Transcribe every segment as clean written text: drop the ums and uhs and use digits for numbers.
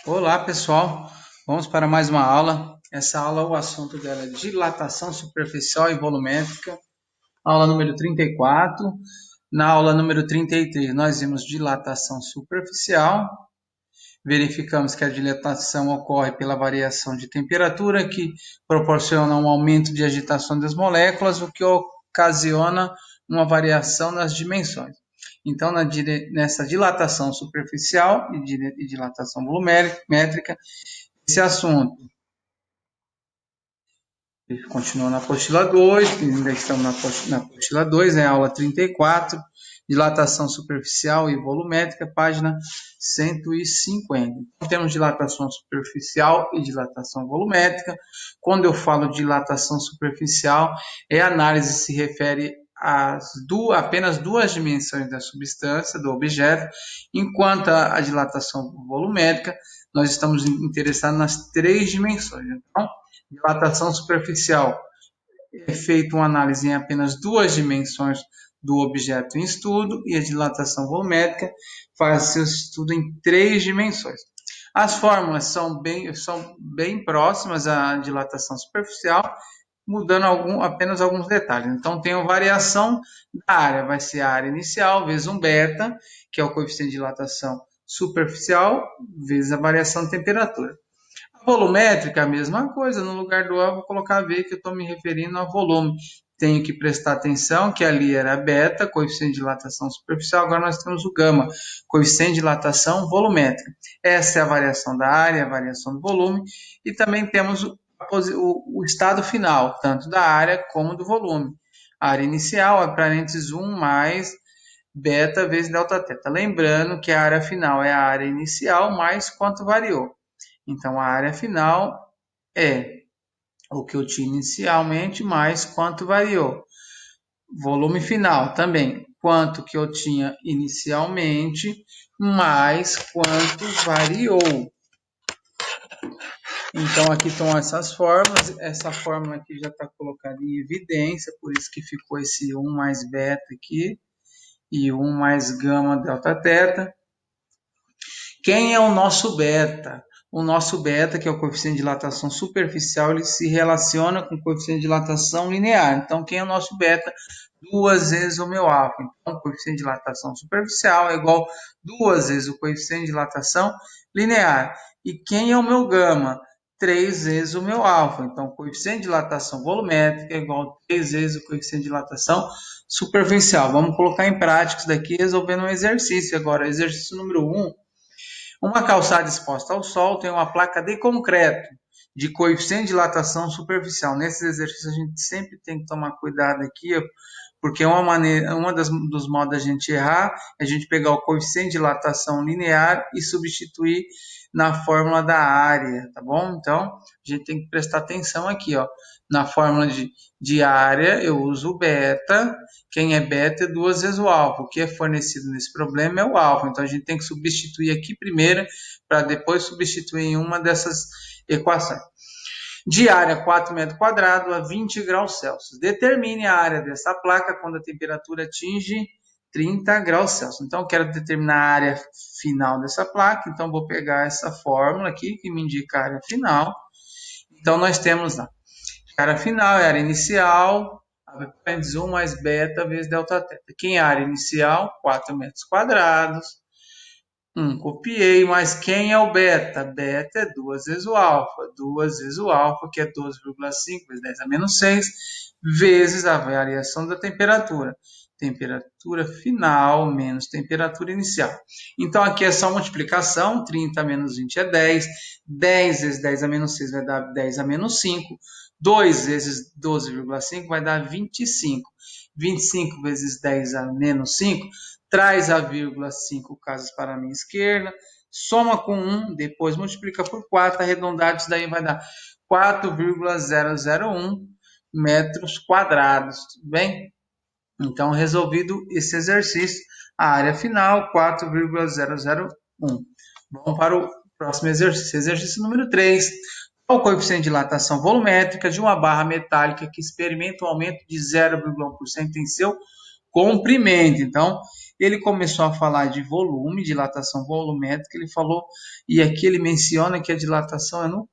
Olá, pessoal. Vamos para mais uma aula. Essa aula, o assunto dela é dilatação superficial e volumétrica. Aula número 34. Na aula número 33, nós vimos dilatação superficial. Verificamos que a dilatação ocorre pela variação de temperatura, que proporciona um aumento de agitação das moléculas, o que ocasiona uma variação nas dimensões. Então, nessa dilatação superficial e dilatação volumétrica, esse assunto continua na apostila 2, ainda estamos na apostila 2, é a aula 34, dilatação superficial e volumétrica, página 150. Então, temos dilatação superficial e dilatação volumétrica. Quando eu falo de dilatação superficial, a análise se refere apenas duas dimensões da substância, do objeto, enquanto a dilatação volumétrica, nós estamos interessados nas três dimensões. Então, dilatação superficial é feita uma análise em apenas duas dimensões do objeto em estudo e a dilatação volumétrica faz seu estudo em três dimensões. As fórmulas são bem próximas à dilatação superficial, mudando apenas alguns detalhes. Então, tem a variação da área, vai ser a área inicial vezes um beta, que é o coeficiente de dilatação superficial, vezes a variação de temperatura. Volumétrica, a mesma coisa, no lugar do A eu vou colocar V, que eu estou me referindo ao volume. Tenho que prestar atenção que ali era beta, coeficiente de dilatação superficial, agora nós temos o gama, coeficiente de dilatação volumétrica. Essa é a variação da área, a variação do volume, e também temos o estado final, tanto da área como do volume. A área inicial é parênteses 1 mais beta vezes delta θ. Lembrando que a área final é a área inicial mais quanto variou. Então, a área final é o que eu tinha inicialmente mais quanto variou. Volume final também, quanto que eu tinha inicialmente mais quanto variou. Então, aqui estão essas fórmulas. Essa fórmula aqui já está colocada em evidência, por isso que ficou esse 1 mais beta aqui e 1 mais gama delta θ. Quem é o nosso beta? O nosso beta, que é o coeficiente de dilatação superficial, ele se relaciona com o coeficiente de dilatação linear. Então, quem é o nosso beta? Duas vezes o meu alfa. Então, o coeficiente de dilatação superficial é igual duas vezes o coeficiente de dilatação linear. E quem é o meu gama? Três vezes o meu alfa. Então, o coeficiente de dilatação volumétrica é igual a três vezes o coeficiente de dilatação superficial. Vamos colocar em prática isso daqui resolvendo um exercício agora. Exercício número 1. Uma calçada exposta ao sol tem uma placa de concreto de coeficiente de dilatação superficial. Nesses exercícios a gente sempre tem que tomar cuidado aqui, porque dos modos da gente errar é a gente pegar o coeficiente de dilatação linear e substituir na fórmula da área, tá bom? Então, a gente tem que prestar atenção aqui, ó. Na fórmula de área, eu uso o beta. Quem é beta é duas vezes o alfa. O que é fornecido nesse problema é o alfa. Então, a gente tem que substituir aqui primeiro, para depois substituir em uma dessas equações. De área 4 metros quadrados a 20 graus Celsius. Determine a área dessa placa quando a temperatura atinge 30 graus Celsius. Então, eu quero determinar a área final dessa placa. Então, vou pegar essa fórmula aqui, que me indica a área final. Então, nós temos lá, a área final é a área inicial, vezes 1 mais beta vezes delta θ. Quem é a área inicial? 4 metros quadrados. Copiei, mas quem é o beta? Beta é duas vezes o alfa. Duas vezes o alfa, que é 12,5 vezes 10 a menos 6, vezes a variação da temperatura. Temperatura final menos temperatura inicial. Então, aqui é só multiplicação. 30 menos 20 é 10. 10 vezes 10 a menos 6 vai dar 10 a menos 5. 2 vezes 12,5 vai dar 25. 25 vezes 10 a menos 5 traz a vírgula 5 casas para a minha esquerda, soma com 1, depois multiplica por 4, arredondado, isso daí vai dar 4,001 metros quadrados, tudo bem? Então, resolvido esse exercício, a área final, 4,001. Vamos para o próximo exercício, exercício número 3. Qual o coeficiente de dilatação volumétrica de uma barra metálica que experimenta um aumento de 0,1% em seu comprimento? Então, ele começou a falar de volume, dilatação volumétrica, ele falou, e aqui ele menciona que a dilatação é no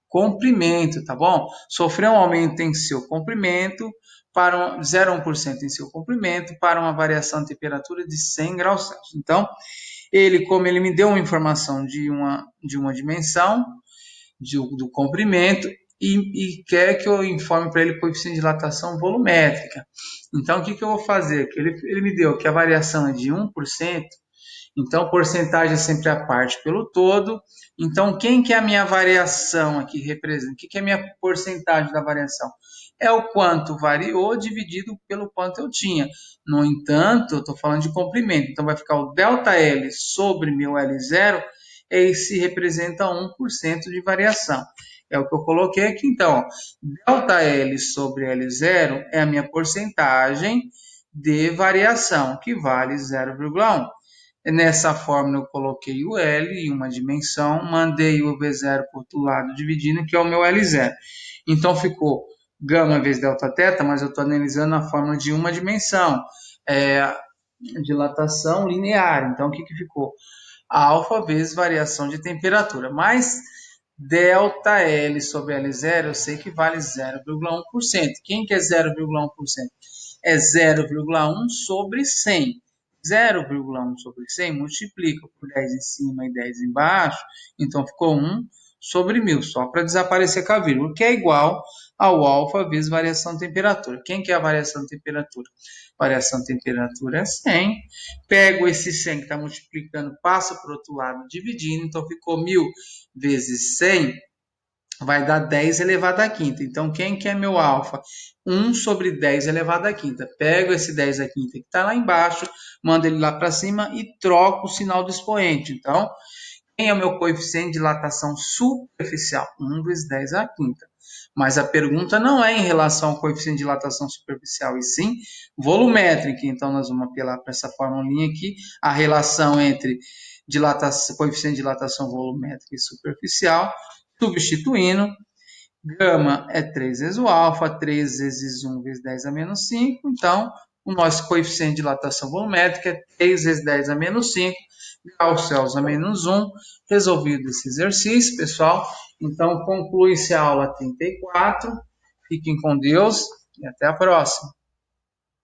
comprimento, tá bom? Sofreu um aumento em seu comprimento, para 0,1% em seu comprimento, para uma variação de temperatura de 100 graus Celsius. Então, como ele me deu uma informação de uma dimensão, do comprimento, e quer que eu informe para ele o coeficiente de dilatação volumétrica. Então, o que eu vou fazer? Ele me deu que a variação é de 1%, então porcentagem é sempre a parte pelo todo. Então, quem que é a minha variação aqui representa? O que é a minha porcentagem da variação? É o quanto variou dividido pelo quanto eu tinha. No entanto, eu estou falando de comprimento, então vai ficar o ΔL sobre meu L0, esse representa 1% de variação. É o que eu coloquei aqui, então. ΔL sobre L0 é a minha porcentagem de variação, que vale 0,1. Nessa fórmula eu coloquei o L em uma dimensão, mandei o V0 para o outro lado dividindo, que é o meu L0. Então ficou gama vezes delta teta, mas eu estou analisando a fórmula de uma dimensão, dilatação linear. Então o que ficou? Alfa vezes variação de temperatura, mais delta L sobre L0, eu sei que vale 0,1%. Quem que é 0,1%? É 0,1 sobre 100. 0,1 sobre 100 multiplica por 10 em cima e 10 embaixo, então ficou 1 sobre 1000, só para desaparecer com a vírgula, que é igual ao alfa vezes variação de temperatura. Quem que é a variação de temperatura? Variação de temperatura é 100. Pego esse 100 que está multiplicando, passo para o outro lado, dividindo, então ficou 1000 vezes 100, vai dar 10 elevado à quinta. Então, quem que é meu alfa? 1 sobre 10 elevado à quinta. Pego esse 10 à quinta que está lá embaixo, mando ele lá para cima e troco o sinal do expoente. Então, quem é o meu coeficiente de dilatação superficial? 1 vezes 10 à quinta. Mas a pergunta não é em relação ao coeficiente de dilatação superficial, e sim volumétrica. Então, nós vamos apelar para essa formulinha aqui, a relação entre coeficiente de dilatação volumétrica e superficial, substituindo. Gama é 3 vezes o alfa, 3 vezes 1 vezes 10 a menos 5. Então, o nosso coeficiente de dilatação volumétrica é 3 vezes 10 a menos 5, graus Celsius a menos 1. Resolvido esse exercício, pessoal. Então, conclui-se a aula 34. Fiquem com Deus e até a próxima.